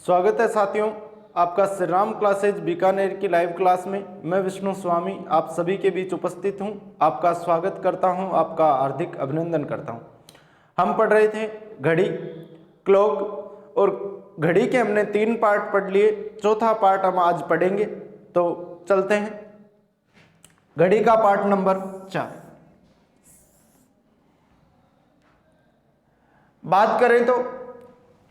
स्वागत है साथियों, आपका श्री राम क्लासेज बीकानेर की लाइव क्लास में। मैं विष्णु स्वामी आप सभी के बीच उपस्थित हूं। आपका स्वागत करता हूं, आपका हार्दिक अभिनंदन करता हूं। हम पढ़ रहे थे घड़ी, क्लॉक, और घड़ी के हमने 3 पार्ट पढ़ लिए। चौथा पार्ट हम आज पढ़ेंगे, तो चलते हैं। घड़ी का पार्ट नंबर 4। बात करें तो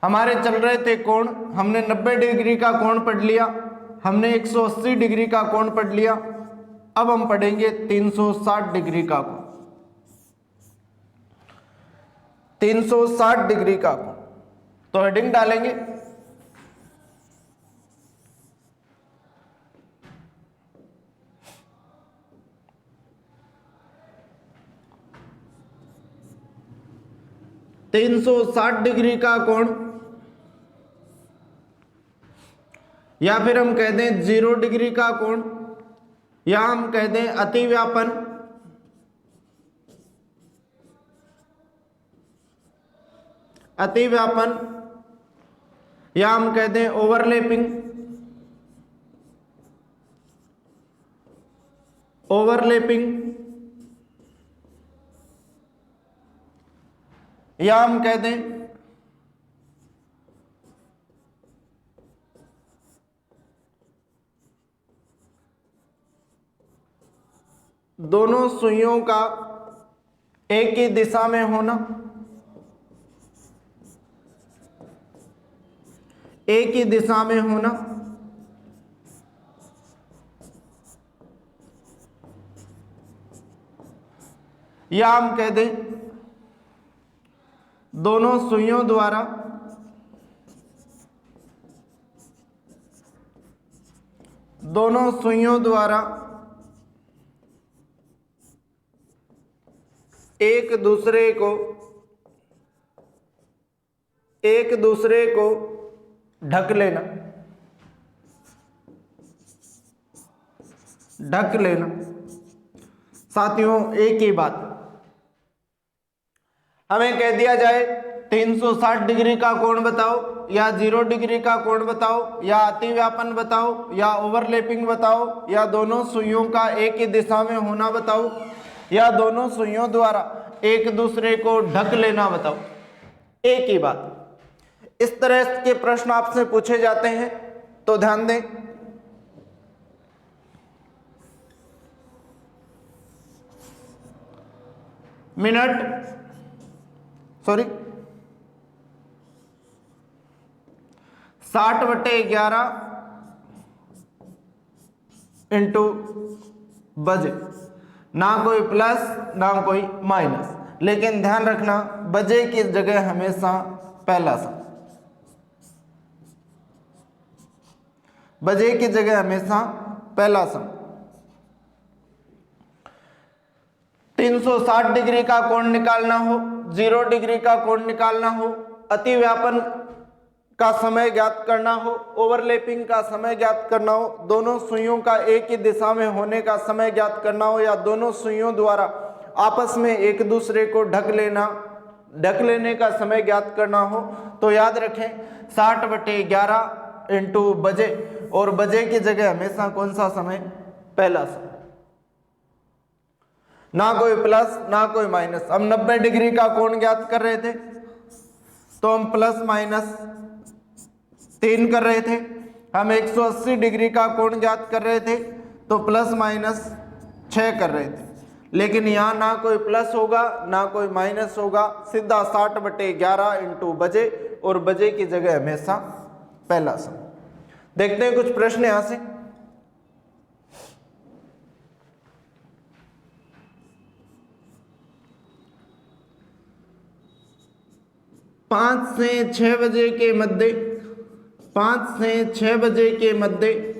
हमारे चल रहे थे कोण। हमने 90 डिग्री का कोण पढ़ लिया, हमने 180 डिग्री का कोण पढ़ लिया। अब हम पढ़ेंगे 360 डिग्री का कोण। 360 डिग्री का कोण, तो हेडिंग डालेंगे 360 डिग्री का कोण, या फिर हम कह दें 0 डिग्री का कोण, या हम कह दें अतिव्यापन, अतिव्यापन, या हम कह दें ओवरलैपिंग, ओवरलैपिंग, या हम कह दें दोनों सुइयों का एक ही दिशा में होना, एक ही दिशा में होना, या हम कह दें दोनों सुइयों द्वारा एक दूसरे को ढक लेना, ढक लेना। साथियों, एक ही बात हमें कह दिया जाए 360 डिग्री का कोण बताओ, या 0 डिग्री का कोण बताओ, या अतिव्यापन बताओ, या ओवरलैपिंग बताओ, या दोनों सुइयों का एक ही दिशा में होना बताओ, या दोनों सुइयों द्वारा एक दूसरे को ढक लेना बताओ। एक ही बात। इस तरह के प्रश्न आपसे पूछे जाते हैं, तो ध्यान दें। मिनट 60/11 इंटू बजे। ना कोई प्लस ना कोई माइनस, लेकिन ध्यान रखना बजे की जगह हमेशा पहला सम, बजे की जगह हमेशा पहला सम। 360 डिग्री का कोण निकालना हो, 0 डिग्री का कोण निकालना हो, अतिव्यापन का समय ज्ञात करना हो, ओवरलैपिंग का समय ज्ञात करना हो, दोनों सुइयों का एक ही दिशा में होने का समय ज्ञात करना हो, या दोनों सुइयों द्वारा आपस में एक दूसरे को ढक लेने का समय ज्ञात करना हो, तो याद रखें 60/11 इंटू बजे, और बजे की जगह हमेशा कौन सा समय? पहला समय। ना कोई प्लस ना कोई माइनस। हम 90 डिग्री का कोण ज्ञात कर रहे थे, तो हम प्लस माइनस 3 कर रहे थे। हम 180 डिग्री का कोण ज्ञात कर रहे थे, तो प्लस माइनस 6 कर रहे थे। लेकिन यहाँ ना कोई प्लस होगा ना कोई माइनस होगा, सीधा 60/11 इंटू बजे, और बजे की जगह हमेशा पहला समय। देखते हैं कुछ प्रश्न यहां से। पांच से 6 बजे के मध्य, 5 से 6 बजे के मध्य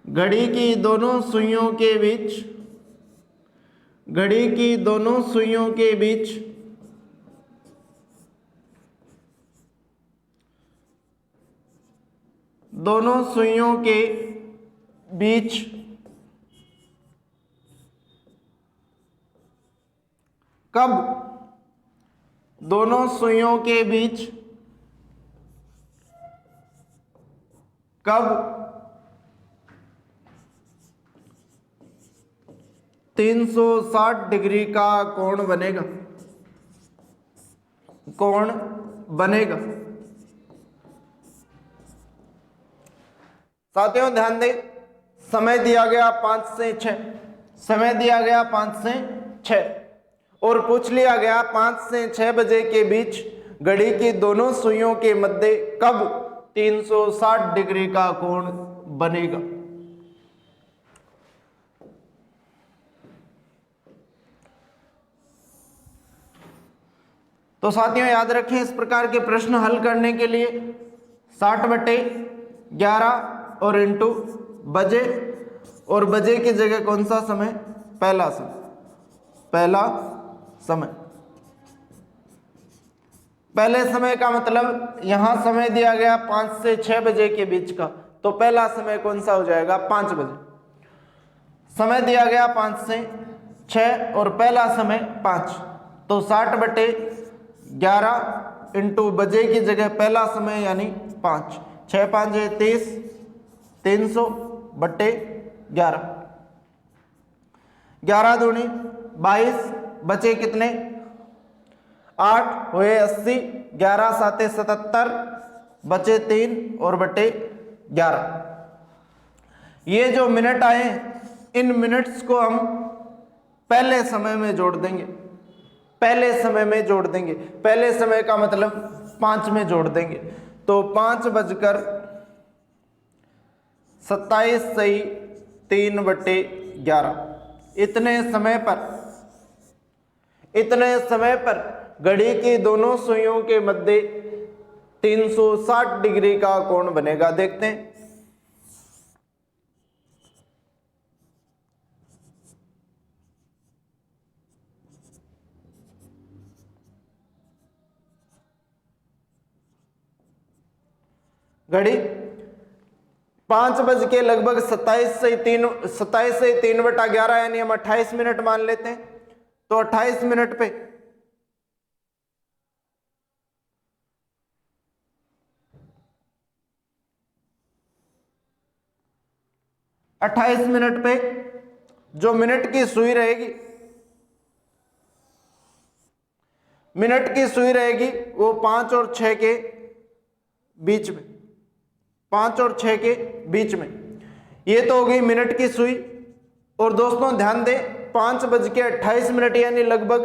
घड़ी की दोनों सुइयों के बीच, घड़ी की दोनों सुइयों के बीच दोनों सुइयों के बीच कब दोनों सुइयों के बीच कब 360 डिग्री का कोण बनेगा, कोण बनेगा। साथियों ध्यान दें, समय दिया गया 5 से 6, समय दिया गया 5 से 6 और पूछ लिया गया 5 से 6 बजे के बीच घड़ी की दोनों सुइयों के मध्य कब 360 डिग्री का कोण बनेगा। तो साथियों याद रखें, इस प्रकार के प्रश्न हल करने के लिए 60/11 और इंटू बजे, और बजे की जगह कौन सा समय, पहला समय, पहला समय। पहले समय का मतलब यहां समय दिया गया 5 से 6 बजे के बीच का, तो पहला समय कौन सा हो जाएगा, 5 बजे। समय दिया गया 5 से 6 और पहला समय 5, तो 60/11 इंटू बजे की जगह पहला समय यानी 5, 6 5 30, 300/11, 11 दूनी 22, बचे कितने 8 हुए 80, 11 7 77, बचे 3 और बटे 11। ये जो मिनट आए इन मिनट्स को हम पहले समय में जोड़ देंगे, पहले समय में जोड़ देंगे, पहले समय का मतलब 5 में जोड़ देंगे, तो 5:27 सही 3/11। इतने समय पर घड़ी की दोनों सुइयों के मध्य 360 डिग्री का कोण बनेगा। देखते हैं, घड़ी 5 बज के लगभग 27 से 3/11 यानी हम 28 मिनट मान लेते हैं, तो 28 मिनट पे 28 मिनट पे जो मिनट की सुई रहेगी, मिनट की सुई रहेगी वो 5 और 6 के बीच में, 5 और 6 के बीच में। ये तो हो गई मिनट की सुई। और दोस्तों ध्यान दें, 5:28 यानी लगभग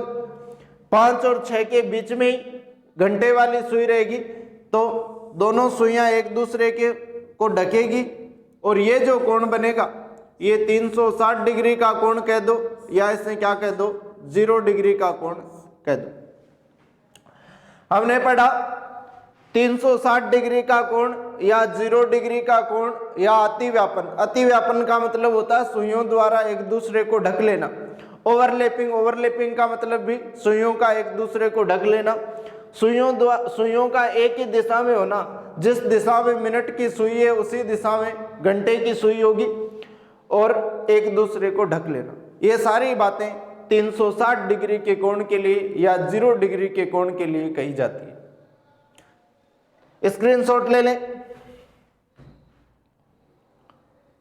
5 और 6 के बीच में ही घंटे वाली सुई रहेगी, तो दोनों सुइयां एक दूसरे के को ढकेगी और ये जो कोण बनेगा ये 360 डिग्री का कोण कह दो, या इसे क्या कह दो, 0 डिग्री का कोण कह दो। हमने पढ़ा 360 डिग्री का कोण या 0 डिग्री का कोण या अतिव्यापन। अतिव्यापन का मतलब होता है सुइयों द्वारा एक दूसरे को ढक लेना। ओवरलैपिंग का मतलब भी सुइयों का एक दूसरे को ढक लेना। सुइयों का एक ही दिशा में होना, जिस दिशा में मिनट की सुई है उसी दिशा में घंटे की सुई होगी, और एक दूसरे को ढक लेना। ये सारी बातें 360 डिग्री के कोण के लिए या 0 डिग्री के कोण के लिए कही जाती है। स्क्रीनशॉट ले लें,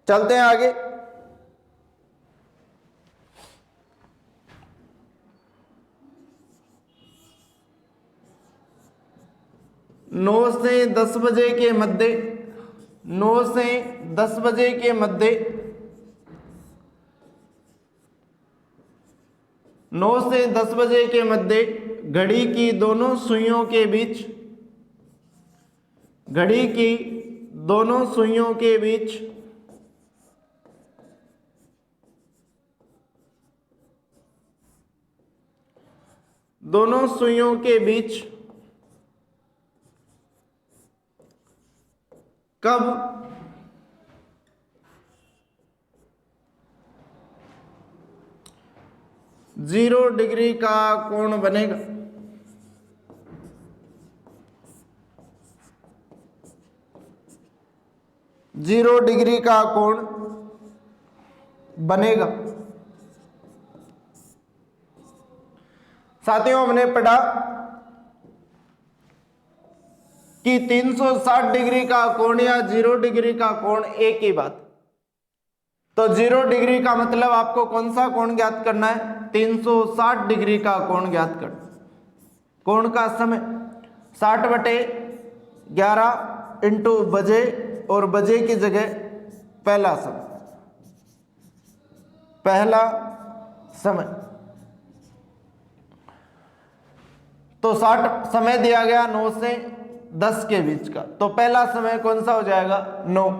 चलते हैं आगे। नौ से 10 बजे के मध्य 9 से 10 बजे के मध्य 9 से 10 बजे के मध्य घड़ी की दोनों सुइयों के बीच, घड़ी की दोनों सुइयों के बीच दोनों सुइयों के बीच कब 0 डिग्री का कोण बनेगा। जीरो डिग्री का कोण बनेगा। साथियों हमने पढ़ा कि 360 डिग्री का कोण या 0 डिग्री का कोण एक ही बात। तो 0 डिग्री का मतलब आपको कौन सा कोण ज्ञात करना है? 360 डिग्री का कोण ज्ञात करना। कोण का समय 60/11 इंटू बजे, और बजे की जगह पहला समय, पहला समय। तो 60 समय दिया गया 9 से 10 के बीच का, तो पहला समय कौन सा हो जाएगा? 9।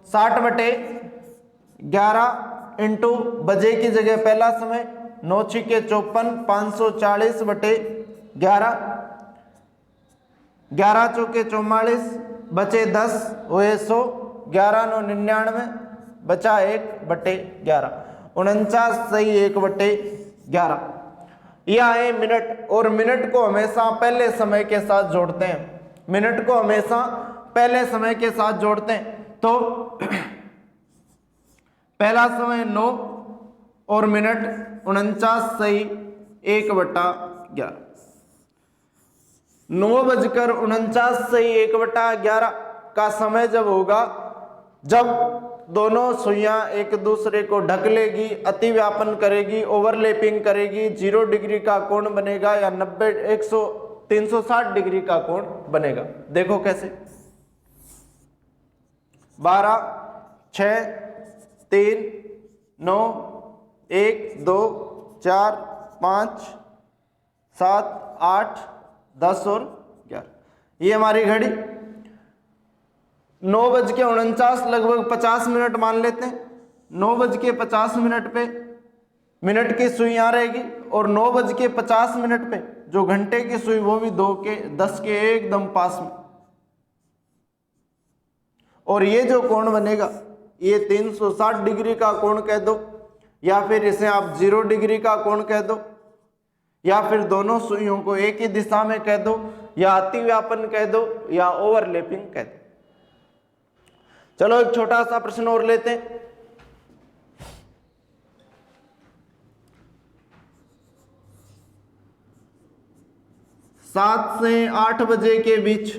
60/11 इंटू बजे की जगह पहला समय, 9 छिके 54, 540/11, 11 चौके 44, बचे 10 हुए 100, 11 9 99, बचा 1/11, 49 सही 1/11। यह है मिनट, और मिनट को हमेशा पहले समय के साथ जोड़ते हैं। मिनट को हमेशा पहले समय के साथ जोड़ते हैं। तो पहला समय 9 और मिनट 49 सही 1/11। 9:49 सही 1/11 का समय जब होगा, जब दोनों सुइयां एक दूसरे को ढक लेगी, अतिव्यापन करेगी, ओवरलैपिंग करेगी, 0 डिग्री का कोण बनेगा या 360 डिग्री का कोण बनेगा। देखो कैसे। 12 6 3 9 1 2 4 5 7 8 10 और 11। ये हमारी घड़ी 9:49 लगभग 50 मिनट मान लेते हैं। 9:50 पे मिनट की सुई यहाँ रहेगी, और 9:50 पे जो घंटे की सुई वो भी 10 के एकदम पास में। और ये जो कोण बनेगा ये 360 डिग्री का कोण कह दो, या फिर इसे आप 0 डिग्री का कोण कह दो, या फिर दोनों सुइयों को एक ही दिशा में कह दो, या अतिव्यापन कह दो, या ओवरलैपिंग कह दो। चलो एक छोटा सा प्रश्न और लेते हैं। सात से 8 बजे के बीच,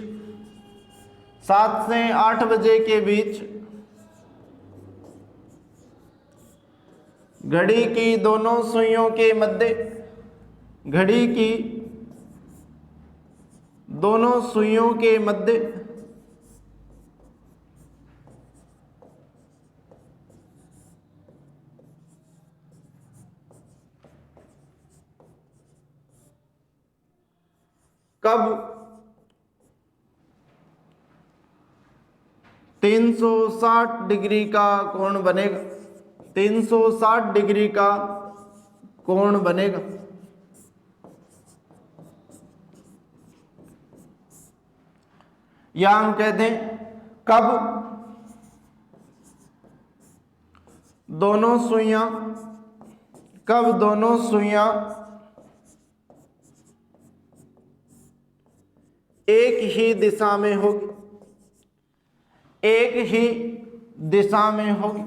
7 से 8 बजे के बीच घड़ी की दोनों सुइयों के मध्य, घड़ी की दोनों सुइयों के मध्य कब 360 डिग्री का कोण बनेगा? 360 डिग्री का कोण बनेगा। या हम कहते हैं कब दोनों सुइयां एक ही दिशा में होगी, एक ही दिशा में होगी।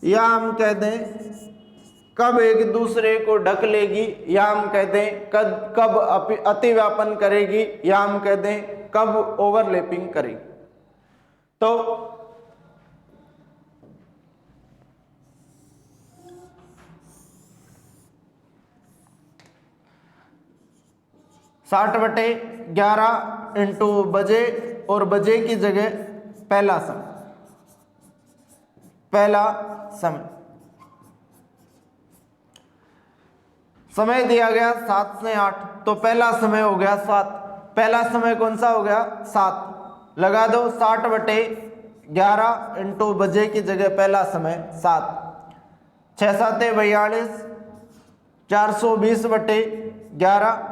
या हम कहते हैं कब एक दूसरे को ढक लेगी, या हम कहते हैं कब अतिव्यापन करेगी, या हम कहते हैं कब ओवरलैपिंग करेगी। तो साठ बटे 11 इंटू बजे, और बजे की जगह पहला समय समय दिया गया 7 से 8, तो पहला समय हो गया 7। पहला समय कौन सा हो गया? 7 लगा दो। 60/11 इंटू बजे की जगह पहला समय 7, 6 7 42, 420/11,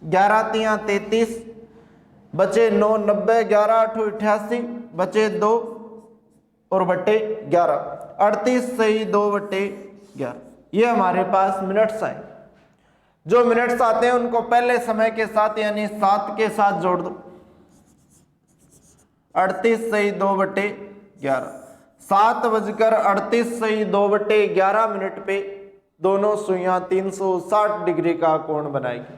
11 3 33, बचे 9 90, 11 8 88, बचे 2 और बटे 11, 38 सही 2/11। ये हमारे पास मिनट्स आए। जो मिनट्स आते हैं उनको पहले समय के साथ यानी 7 के साथ जोड़ दो। 38 सही 2/11, 7:38 सही 2/11 मिनट पे दोनों सुइयां 360 डिग्री का कोण बनाएगी।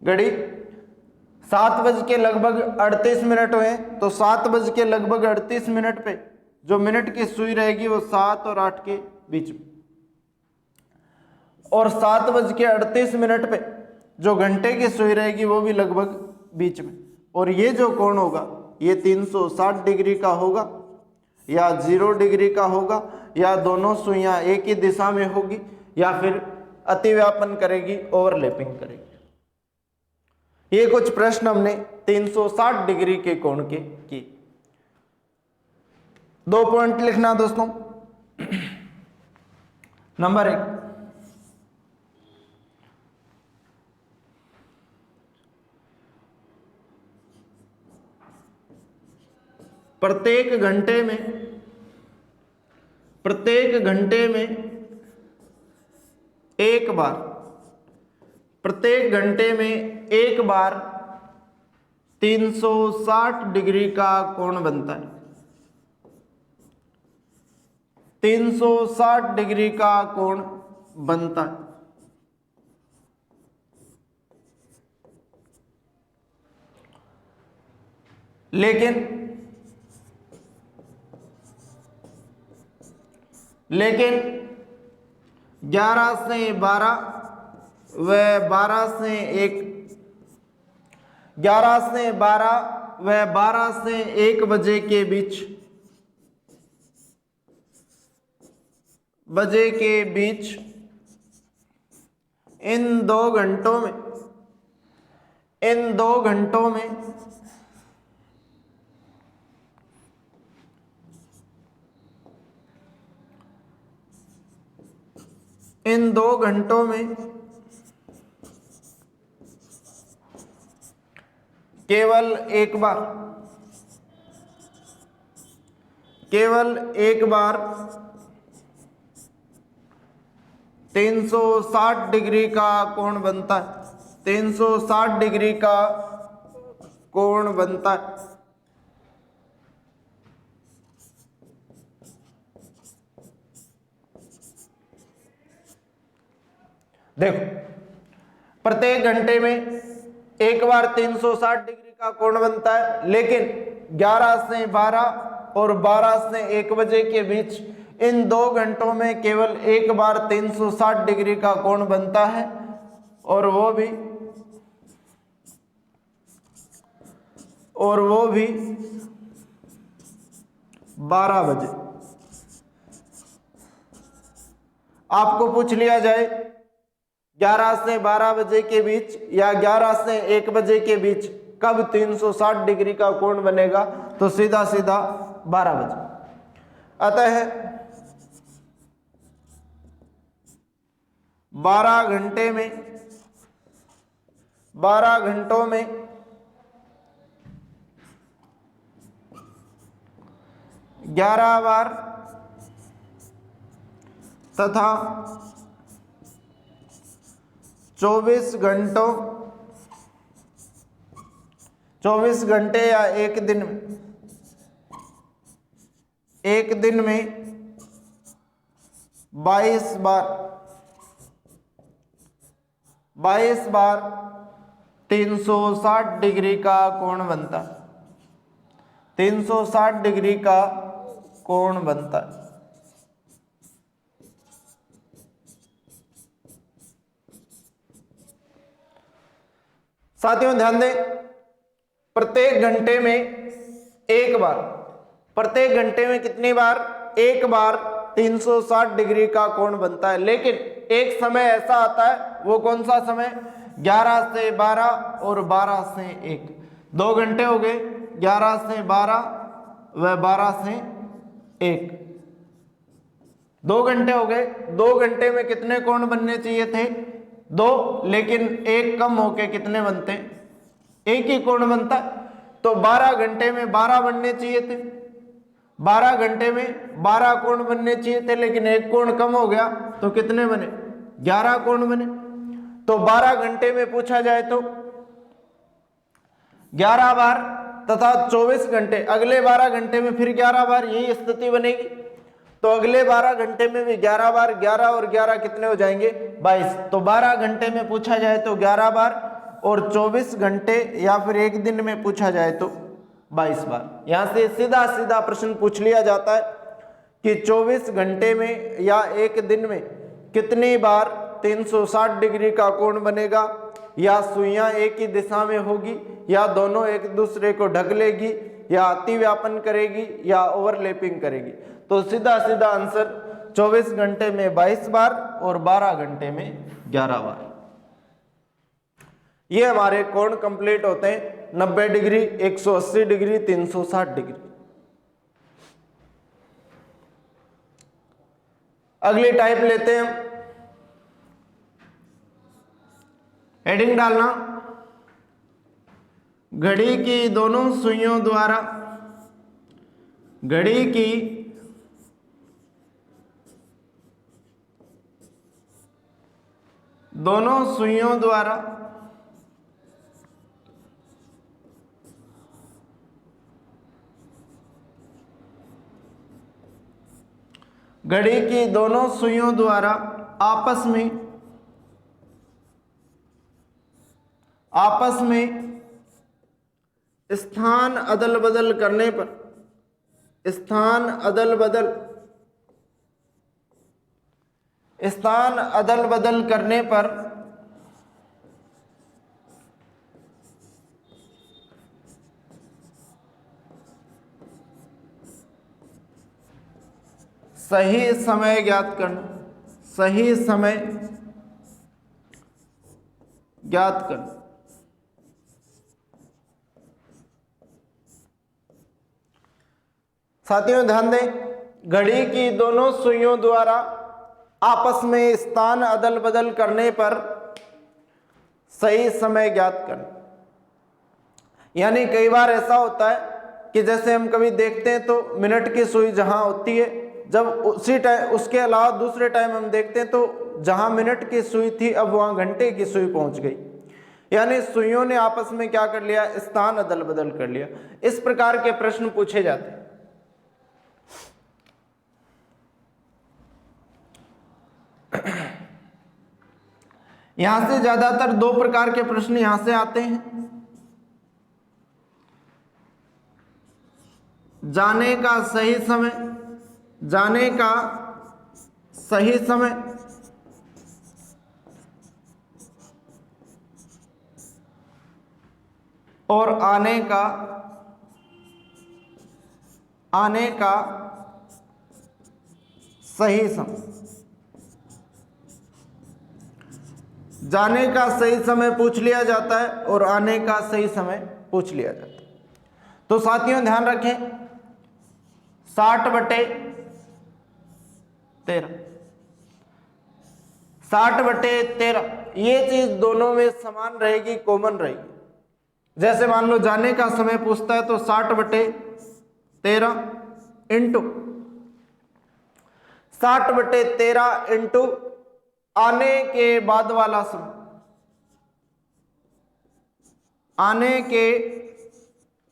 घड़ी 7:38 हुए, तो 7:38 पे जो मिनट की सुई रहेगी वो 7 और 8 के बीच में, और 7:38 पे जो घंटे की सुई रहेगी वो भी लगभग बीच में। और ये जो कोण होगा ये 360 डिग्री का होगा या 0 डिग्री का होगा, या दोनों सुइयां एक ही दिशा में होगी, या फिर अतिव्यापन करेगी, ओवरलैपिंग करेगी। ये कुछ प्रश्न हमने 360 डिग्री के कोण के किए। 2 पॉइंट लिखना दोस्तों। नंबर 1, प्रत्येक घंटे में एक बार, प्रत्येक घंटे में एक बार 360 डिग्री का कोण बनता है। 360 डिग्री का कोण बनता है। लेकिन 11 से 12 व 12 से 1, 11 से 12 व 12 से 1 बजे के बीच इन 2 घंटों में इन 2 घंटों में केवल एक बार 360 डिग्री का कोण बनता है। 360 डिग्री का कोण बनता है। देखो, प्रत्येक घंटे में एक बार 360 डिग्री का कोण बनता है, लेकिन 11 से 12 और 12 से 1 बजे के बीच इन 2 घंटों में केवल एक बार 360 डिग्री का कोण बनता है, और वो भी 12 बजे। आपको पूछ लिया जाए 11 से 12 बजे के बीच या 11 से 1 बजे के बीच कब 360 डिग्री का कोण बनेगा, तो सीधा 12 बजे। अतः 12 घंटों में 11 बार तथा 24 घंटे या एक दिन में 22 बार 360 डिग्री का कोण बनता है। 360 डिग्री का कोण बनता है। साथियों ध्यान दें, प्रत्येक घंटे में एक बार, प्रत्येक घंटे में कितनी बार? एक बार 360 डिग्री का कोण बनता है। लेकिन एक समय ऐसा आता है, वो कौन सा समय? 11 से 12 और 12 से 1। 2 घंटे हो गए, 11 से 12 व 12 से 1। 2 घंटे हो गए। 2 घंटे में कितने कोण बनने चाहिए थे? 2, लेकिन एक कम होके कितने बनते हैं? एक ही कोण बनता है। तो 12 घंटे में 12 बनने चाहिए थे, 12 घंटे में 12 कोण बनने चाहिए थे, लेकिन एक कोण कम हो गया तो कितने बने? 11 कोण बने। तो 12 घंटे में पूछा जाए तो 11 बार तथा 24 घंटे, अगले 12 घंटे में फिर 11 बार, यही स्थिति बनेगी। तो अगले 12 घंटे में भी 11 बार, 11 और 11 कितने हो जाएंगे? 22। तो 12 घंटे में पूछा जाए तो 11 बार, और 24 घंटे या फिर एक दिन में पूछा जाए तो 22 बार। यहां से सीधा सीधा प्रश्न पूछ लिया जाता है कि 24 घंटे में या एक दिन में कितनी बार 360 डिग्री का कोण बनेगा, या सुइयां एक ही दिशा में होगी, या दोनों एक दूसरे को ढक लेगी, या अतिव्यापन करेगी, या ओवरलैपिंग करेगी। तो सीधा सीधा आंसर 24 घंटे में 22 बार और 12 घंटे में 11 बार। ये हमारे कोण कंप्लीट होते हैं 90 डिग्री, 180 डिग्री, 360 डिग्री। अगली टाइप लेते हैं हम। हेडिंग डालना, घड़ी की दोनों सुइयों द्वारा, घड़ी की दोनों सुइयों द्वारा घड़ी की दोनों सुइयों द्वारा आपस में स्थान अदल बदल करने पर, स्थान अदल बदल करने पर सही समय ज्ञात करना, सही समय ज्ञात करना। साथियों ध्यान दें, घड़ी की दोनों सुइयों द्वारा आपस में स्थान अदल बदल करने पर सही समय ज्ञात करना। यानी कई बार ऐसा होता है कि जैसे हम कभी देखते हैं तो मिनट की सुई जहां होती है, जब उसी टाइम उसके अलावा दूसरे टाइम हम देखते हैं तो जहां मिनट की सुई थी अब वहां घंटे की सुई पहुंच गई। यानी सुइयों ने आपस में क्या कर लिया? स्थान अदल बदल कर लिया। इस प्रकार के प्रश्न पूछे जाते हैं। यहां से ज्यादातर दो प्रकार के प्रश्न यहां से आते हैं। जाने का सही समय, जाने का सही समय और आने का सही समय। जाने का सही समय पूछ लिया जाता है और आने का सही समय पूछ लिया जाता है। तो साथियों ध्यान रखें, 60/13, 60/13 ये चीज दोनों में समान रहेगी, कॉमन रहेगी। जैसे मान लो जाने का समय पूछता है तो 60/13 इंटू 60/13 इंटू आने के बाद वाला समय, आने के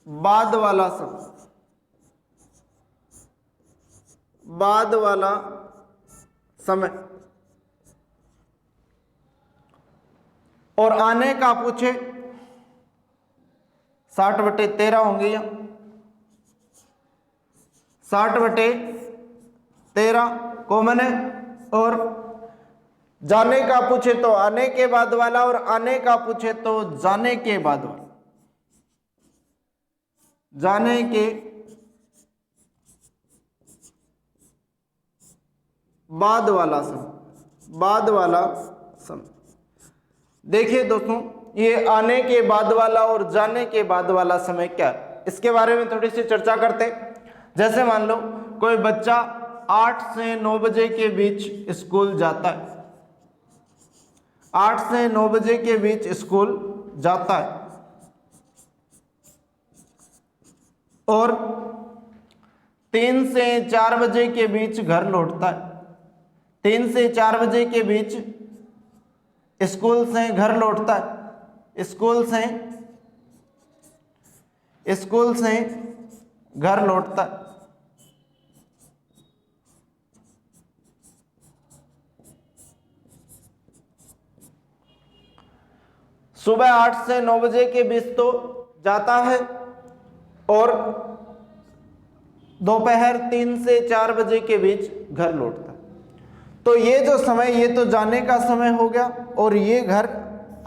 बाद वाला समय, बाद वाला समय, और आने का पूछे 60/13 होंगे या 60/13 कॉमन है, और जाने का पूछे तो आने के बाद वाला, और आने का पूछे तो जाने के बाद वाला, जाने के बाद वाला समय, बाद वाला समय। देखिए दोस्तों, ये आने के बाद वाला और जाने के बाद वाला समय क्या है, इसके बारे में थोड़ी सी चर्चा करते हैं। जैसे मान लो कोई बच्चा 8 से 9 बजे के बीच स्कूल जाता है, 8 से 9 बजे के बीच स्कूल जाता है, और 3 से 4 बजे के बीच घर लौटता है। 3 से 4 बजे के बीच स्कूल से घर लौटता है। स्कूल से घर लौटता है। सुबह 8 से 9 बजे के बीच तो जाता है और दोपहर 3 से 4 बजे के बीच घर लौटता है। तो ये जो समय, ये तो जाने का समय हो गया और ये घर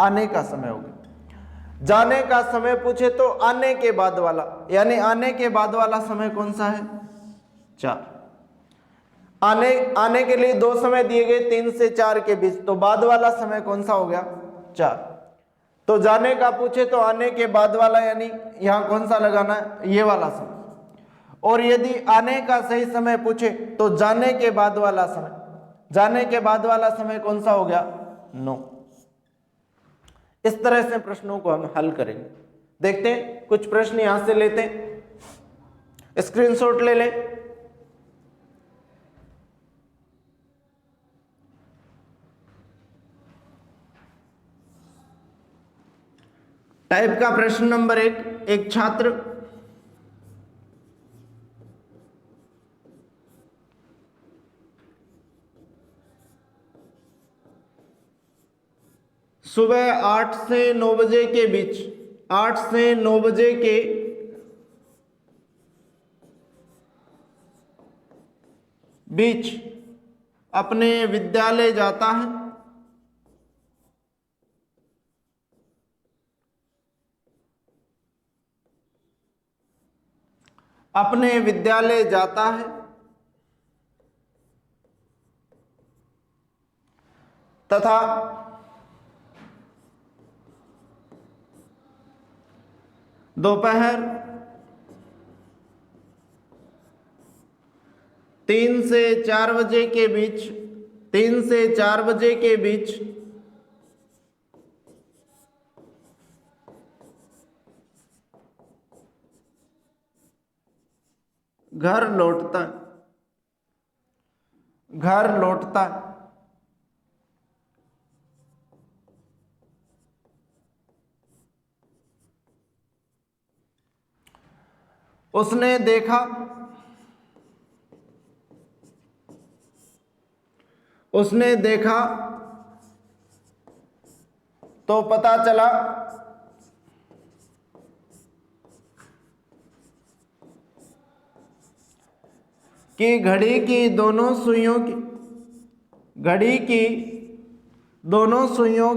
आने का समय हो गया। जाने का समय पूछे तो आने के बाद वाला, यानी आने के बाद वाला समय कौन सा है? 4। आने के लिए 2 समय दिए गए 3 से 4 के बीच, तो बाद वाला समय कौन सा हो गया? 4। तो जाने का पूछे तो आने के बाद वाला, यानी यहां कौन सा लगाना है? ये वाला समय। और यदि आने का सही समय पूछे तो जाने के बाद वाला समय। जाने के बाद वाला समय कौन सा हो गया? 9। इस तरह से प्रश्नों को हम हल करेंगे। देखते हैं, कुछ प्रश्न यहां से लेते हैं, स्क्रीनशॉट ले लें। टाइप का प्रश्न नंबर 1, एक छात्र सुबह 8 से 9 बजे के बीच, 8 से 9 बजे के बीच अपने विद्यालय जाता है। अपने विद्यालय जाता है तथा दोपहर 3 से 4 बजे के बीच, 3 से 4 बजे के बीच घर लौटता है। घर लौटता है। उसने देखा, उसने देखा तो पता चला कि घड़ी की दोनों सुइयों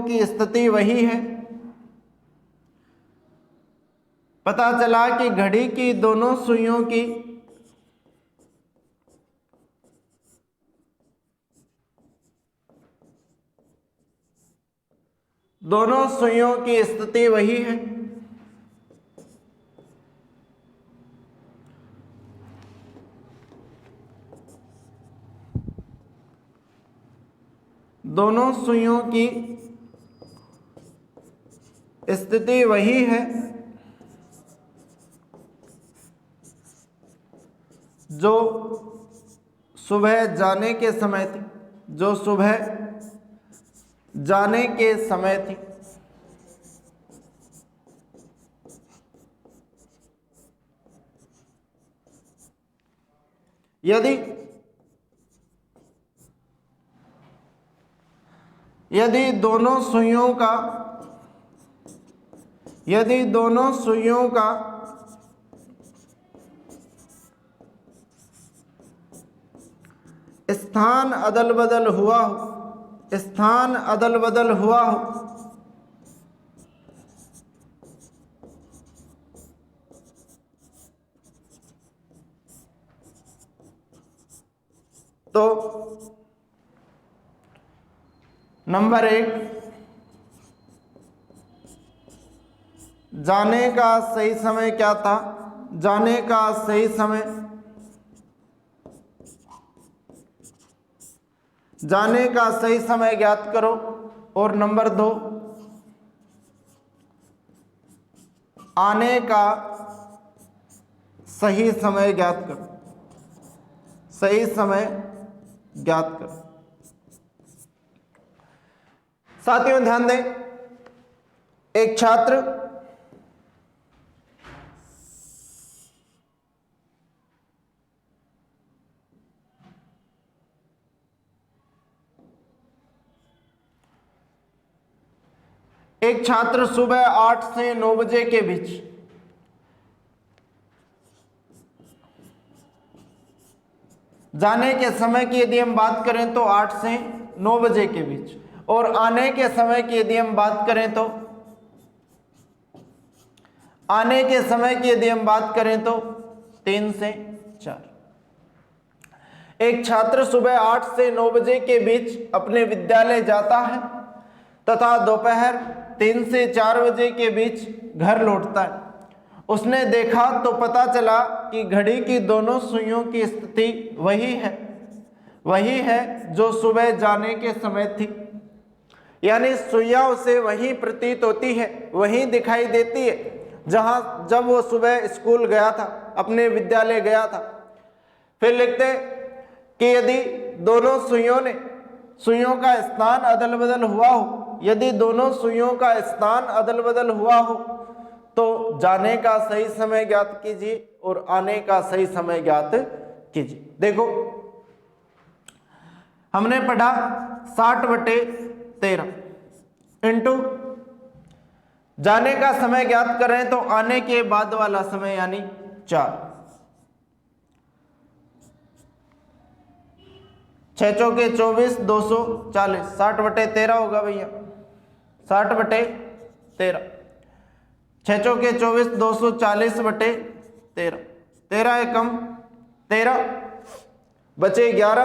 की स्थिति वही है। पता चला कि घड़ी की दोनों सुइयों की स्थिति वही है। दोनों सुइयों की स्थिति वही है जो सुबह जाने के समय थी, जो सुबह जाने के समय थी। यदि दोनों सुइयों का स्थान अदल बदल हुआ हो, तो नंबर 1, जाने का सही समय क्या था? जाने का सही समय ज्ञात करो। और नंबर 2, आने का सही समय ज्ञात करो, सही समय ज्ञात करो। साथियों ध्यान दें, एक छात्र सुबह 8 से 9 बजे के बीच जाने के समय की यदि हम बात करें तो 8 से 9 बजे के बीच, और आने के समय की यदि हम बात करें तो आने के समय की यदि हम बात करें तो 3 से 4। एक छात्र सुबह 8 से 9 बजे के बीच अपने विद्यालय जाता है तथा दोपहर 3 से 4 बजे के बीच घर लौटता है। उसने देखा तो पता चला कि घड़ी की दोनों सुइयों की स्थिति वही है जो सुबह जाने के समय थी। यानी सुइयां उसे वही प्रतीत होती है, वही दिखाई देती है जहां जब वो सुबह स्कूल गया था, अपने विद्यालय गया था। फिर लिखते कि यदि दोनों सुइयों का स्थान अदल बदल हुआ हो, यदि दोनों सुइयों का स्थान अदल बदल हुआ हो तो जाने का सही समय ज्ञात कीजिए और आने का सही समय ज्ञात कीजिए। देखो हमने पढ़ा 60/13 इंटू जाने का समय ज्ञात करें तो आने के बाद वाला समय यानी 4। 6 चौके 24, 240, 60/13 होगा भैया, 60/13। 6 चौके 24, 240/13, 13 एकम 13, बचे 11,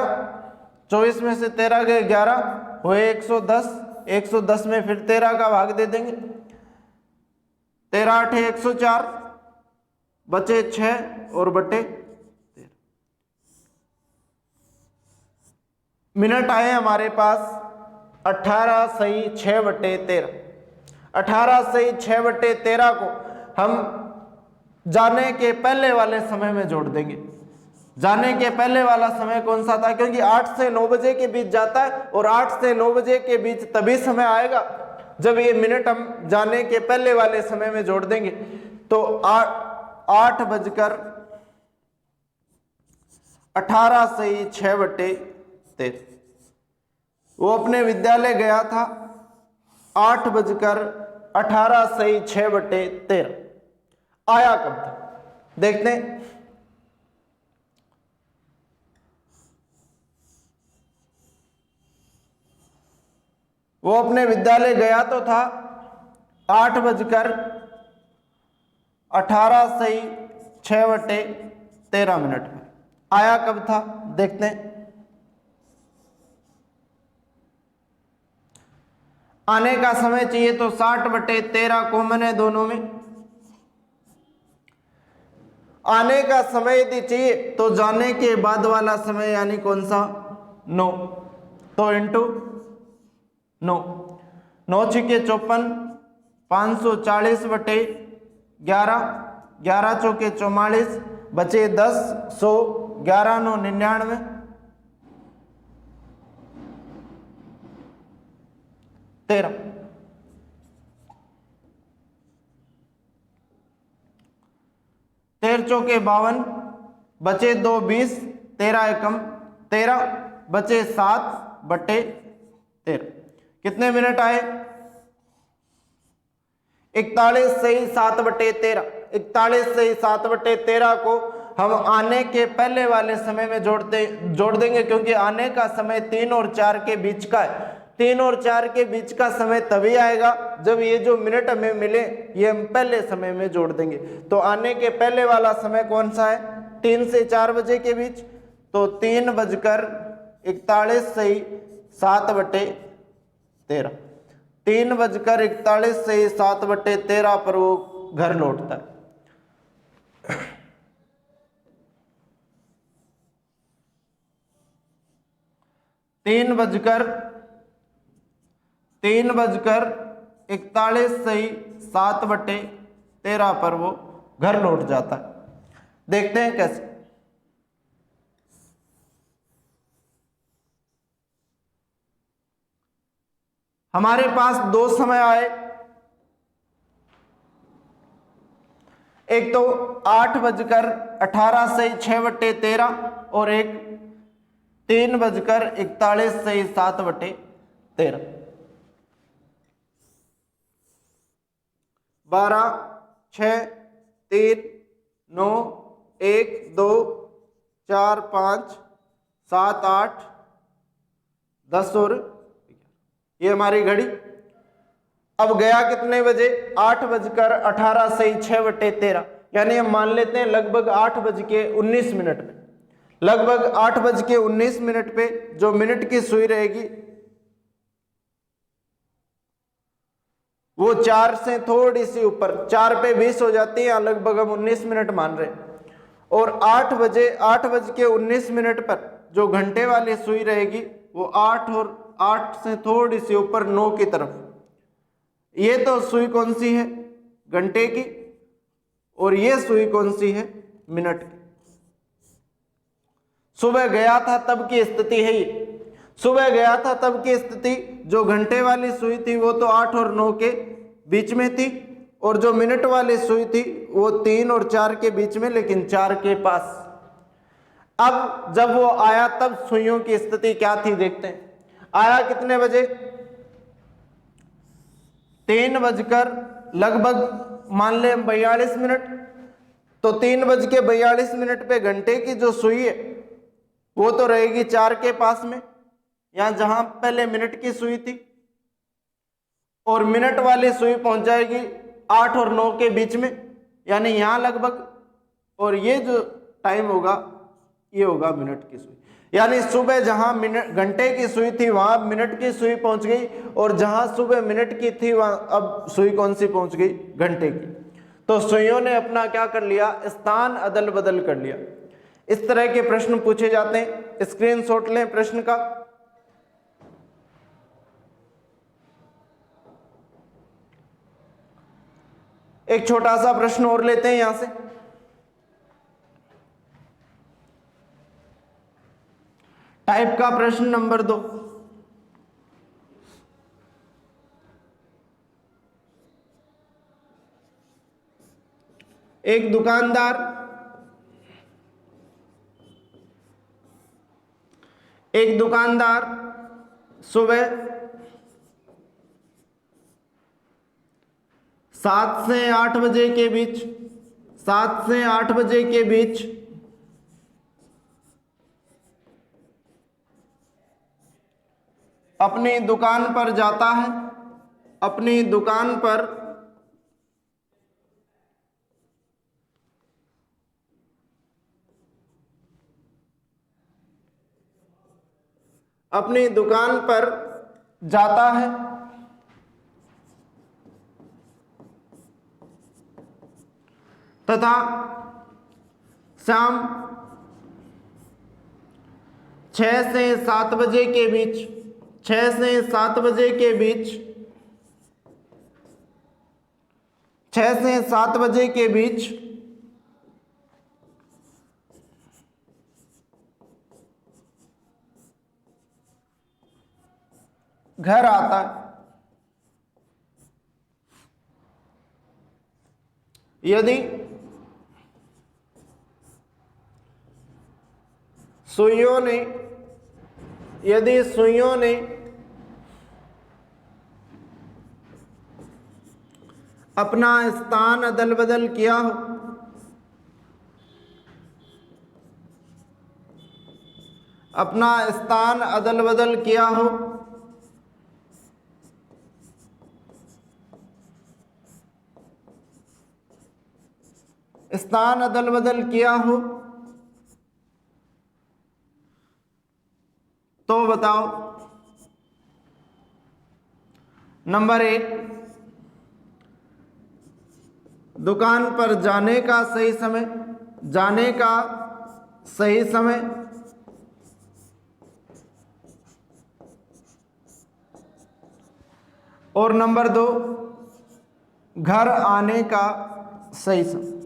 24 में से 13 गए 11 हुए 110, 110 में फिर 13 का भाग दे देंगे, 13 8 104, बचे 6 और बटे 13। मिनट आए हमारे पास 18 सही 6/13। 18 सही 6/13 को हम जाने के पहले वाले समय में जोड़ देंगे। जाने के पहले वाला समय कौन सा था? क्योंकि 8 से 9 बजे के बीच जाता है और 8 से 9 बजे के बीच तभी समय आएगा जब ये मिनट हम जाने के पहले वाले समय में जोड़ देंगे। तो 8:18 सही 6/13। वो अपने विद्यालय गया था 8:18 सही 6/13। आया कब था देखते हैं। वो अपने विद्यालय गया तो था 8:18 सही 6/13 मिनट में। आया कब था देखते हैं। आने का समय चाहिए तो 60/13 कॉमन है दोनों में। आने का समय यदि चाहिए तो जाने के बाद वाला समय यानी कौन सा 9, तो इंटू 9, 9 छक्के 54, 540/11, 11 चौके 44, बचे 10, 100, 11 9 99, 13। 13 चौके 52, बचे 2 20, 13 एकम 13, बचे 7/13। कितने मिनट आए? 41 सही 7/13। 41 सही 7/13 को हम आने के पहले वाले समय में जोड़ देंगे, क्योंकि आने का समय 3 और 4 के बीच का है। 3 और 4 के बीच का समय तभी आएगा जब ये जो मिनट हमें मिले ये हम पहले समय में जोड़ देंगे। तो आने के पहले वाला समय कौन सा है? 3 से 4 बजे के बीच, तो 3:41 सही 7/13। 3:41 सही 7/13 पर वो घर लौटता है। 3:41 सही 7/13 पर वो घर लौट जाता है। देखते हैं कैसे। हमारे पास दो समय आए, एक तो 8:18 से 6/13 और एक 3:41 से 7/13। 12, 6, 3, 9, 1, 2, 4, 5, 7, 8, 10 और ये हमारी घड़ी। अब गया कितने बजे? 8:18 से 6/13, यानी हम मान लेते हैं लगभग 8:19 पे। लगभग 8:19 पे जो मिनट की सुई रहेगी वो 4 से थोड़ी सी ऊपर, 4 पे 20 हो जाती है, यहाँ लगभग हम 19 मिनट मान रहे हैं। और 8:19 पर जो घंटे वाली सुई रहेगी वो 8 से थोड़ी सी ऊपर 9 की तरफ। ये तो सुई कौन सी है? घंटे की। और ये सुई कौन सी है? मिनट की। सुबह गया था तब की स्थिति है ये। सुबह गया था तब की स्थिति, जो घंटे वाली सुई थी वो तो 8 और 9 के बीच में थी, और जो मिनट वाली सुई थी वो 3 और 4 के बीच में, लेकिन 4 के पास। अब जब वो आया तब सुइयों की स्थिति क्या थी देखते हैं। आया कितने बजे? 3 लगभग मान ले 42 मिनट। तो 3:42 पे घंटे की जो सुई है वो तो रहेगी 4 के पास में, यहां जहां पहले मिनट की सुई थी, और मिनट वाली सुई पहुंच जाएगी 8 और 9 के बीच में, यानी यहां लगभग। और ये जो टाइम होगा ये होगा मिनट की सुई। यानी सुबह जहां मिनट घंटे की सुई थी वहां मिनट की सुई पहुंच गई, और जहां सुबह मिनट की थी वहां अब सुई कौन सी पहुंच गई? घंटे की। तो सुइयों ने अपना क्या कर लिया? स्थान अदल बदल कर लिया। इस तरह के प्रश्न पूछे जाते हैं। स्क्रीनशॉट लें प्रश्न का। एक छोटा सा प्रश्न और लेते हैं यहां से। टाइप का प्रश्न नंबर 2। एक दुकानदार सुबह 7 से 8 बजे के बीच 7 से 8 बजे के बीच अपनी दुकान पर जाता है। अपनी दुकान पर जाता है तथा शाम 6 से 7 बजे के बीच 6 से 7 बजे के बीच 6 से 7 बजे के बीच घर आता है। यदि सुइयों ने अपना स्थान अदल बदल किया हो, अपना स्थान अदल बदल किया हो, स्थान अदल बदल किया हो, तो बताओ। नंबर 1, दुकान पर जाने का सही समय और नंबर 2, घर आने का सही समय।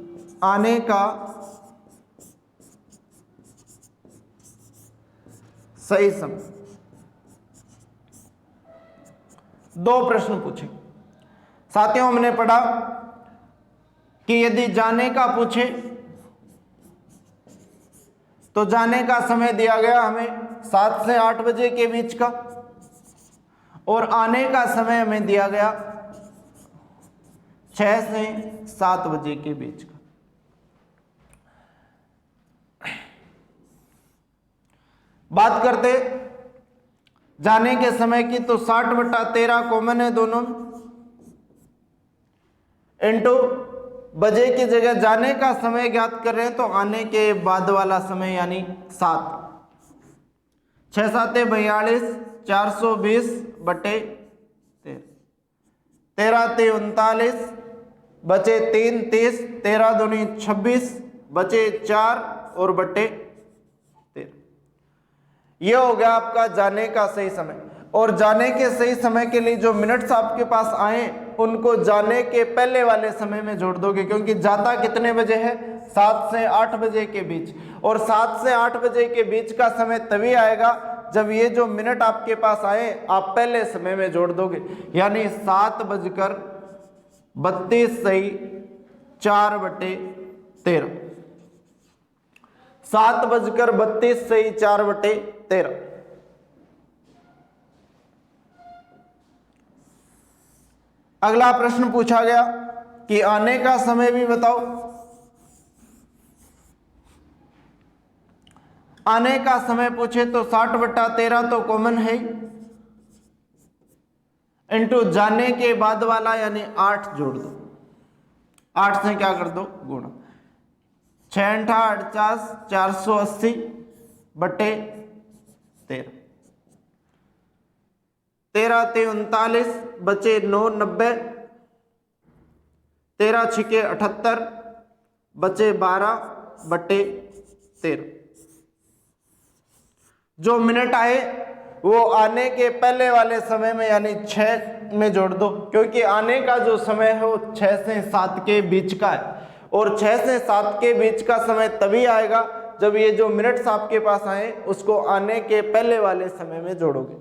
सही समय। दो प्रश्न पूछे साथियों। हमने पढ़ा कि यदि जाने का पूछे तो जाने का समय दिया गया हमें 7 से 8 बजे के बीच का, और आने का समय हमें दिया गया 6 से 7 बजे के बीच का। बात करते जाने के समय की, तो 60/13 कॉमन है दोनों में, इनटू बजे की जगह जाने का समय ज्ञात कर रहे हैं तो आने के बाद वाला समय यानी 7। 6 7 42, 420/13, 13 3 39, बचे 3 30, 13 दूनी 26, बचे 4 और बटे 13। यह हो गया आपका जाने का सही समय। और जाने के सही समय के लिए जो मिनट्स आपके पास आए उनको जाने के पहले वाले समय में जोड़ दोगे, क्योंकि जाता कितने बजे है? 7 से 8 बजे के बीच। और 7 से 8 बजे के बीच का समय तभी आएगा जब ये जो मिनट आपके पास आए आप पहले समय में जोड़ दोगे, यानी 7:32 सही 4/13, 7:32 सही 4/13। अगला प्रश्न पूछा गया कि आने का समय भी बताओ। आने का समय पूछे तो 60/13 तो कॉमन है, इनटू जाने के बाद वाला यानी 8 जोड़ दो, 8 से क्या कर दो? गुणा। 6 8 48, 480/13, 13 3 39, बचे 9 90, 13 6 78, बचे 12/13। जो मिनट आए वो आने के पहले वाले समय में यानी 6 में जोड़ दो, क्योंकि आने का जो समय है वो 6 से 7 के बीच का है, और 6 से 7 के बीच का समय तभी आएगा जब ये जो मिनट्स आपके पास आए उसको आने के पहले वाले समय में जोड़ोगे।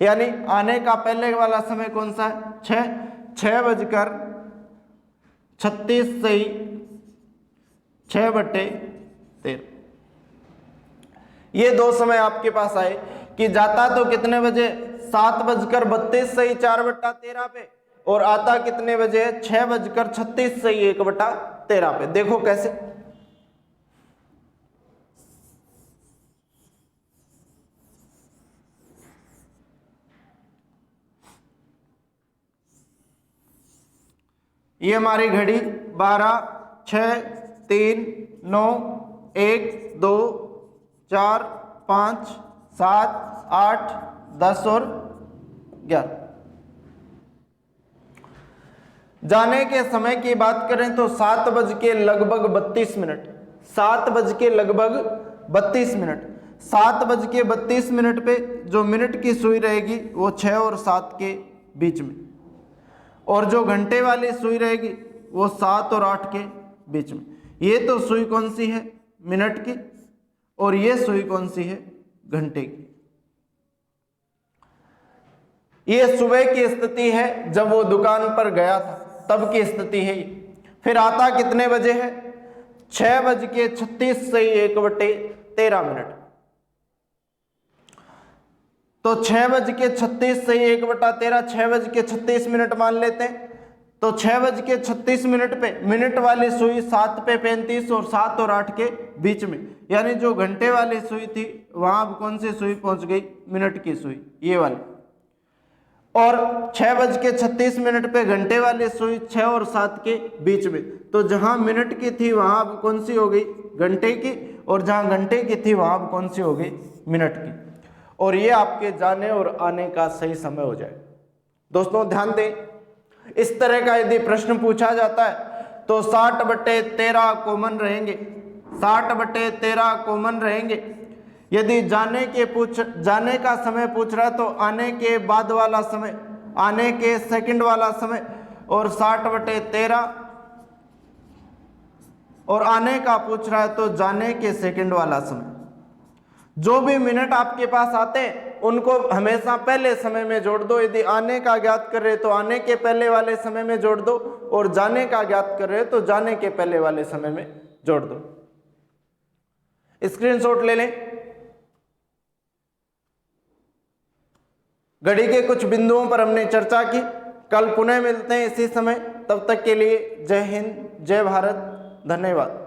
यानी आने का पहले वाला समय कौन सा है? 6:36 सही 6/13। ये दो समय आपके पास आए कि जाता तो कितने बजे? 7:32 सही 4/13 पे, और आता कितने बजे? 6:36 सही 1/13 पे। देखो कैसे। ये हमारी घड़ी 12 6 3 9 1 2 4 5 7 8 10 और 11। जाने के समय की बात करें तो 7:32, 7:32 7:32 पे जो मिनट की सुई रहेगी वो 6 और 7 के बीच में, और जो घंटे वाली सुई रहेगी वो 7 और 8 के बीच में। ये तो सुई कौन सी है? मिनट की। और ये सुई कौन सी है? घंटे की। ये सुबह की स्थिति है जब वो दुकान पर गया था तब की स्थिति है। फिर आता कितने बजे है? 6:36 सही 1/13। तो 6:36 सही 1/13, 6:36 मान लेते हैं। तो 6:36 पे मिनट वाली सुई 7 पे 35 और 7 और 8 के बीच में, यानी जो घंटे वाली सुई थी वहां कौन सी सुई पहुंच गई? मिनट की सुई, ये वाली। और 6:36 पे घंटे वाली सुई 6 और 7 के बीच में, तो जहां मिनट की थी वहां कौन सी हो गई? घंटे की, और जहां घंटे की थी वहां कौन सी हो गई? मिनट की। और ये आपके जाने और आने का सही समय हो जाए। दोस्तों ध्यान दें, इस तरह का यदि प्रश्न पूछा जाता है तो 60/13 कॉमन रहेंगे, 60/13 कॉमन रहेंगे। यदि जाने का समय पूछ रहा है तो आने के बाद वाला समय, आने के सेकंड वाला समय, और 60/13, और आने का पूछ रहा है तो जाने के सेकंड वाला समय। जो भी मिनट आपके पास आते हैं उनको हमेशा पहले समय में जोड़ दो। यदि आने का ज्ञात कर रहे तो आने के पहले वाले समय में जोड़ दो, और जाने का ज्ञात कर रहे तो जाने के पहले वाले समय में जोड़ दो। स्क्रीनशॉट ले लें। घड़ी के कुछ बिंदुओं पर हमने चर्चा की। कल पुनः मिलते हैं इसी समय, तब तक के लिए जय हिंद, जय भारत, धन्यवाद।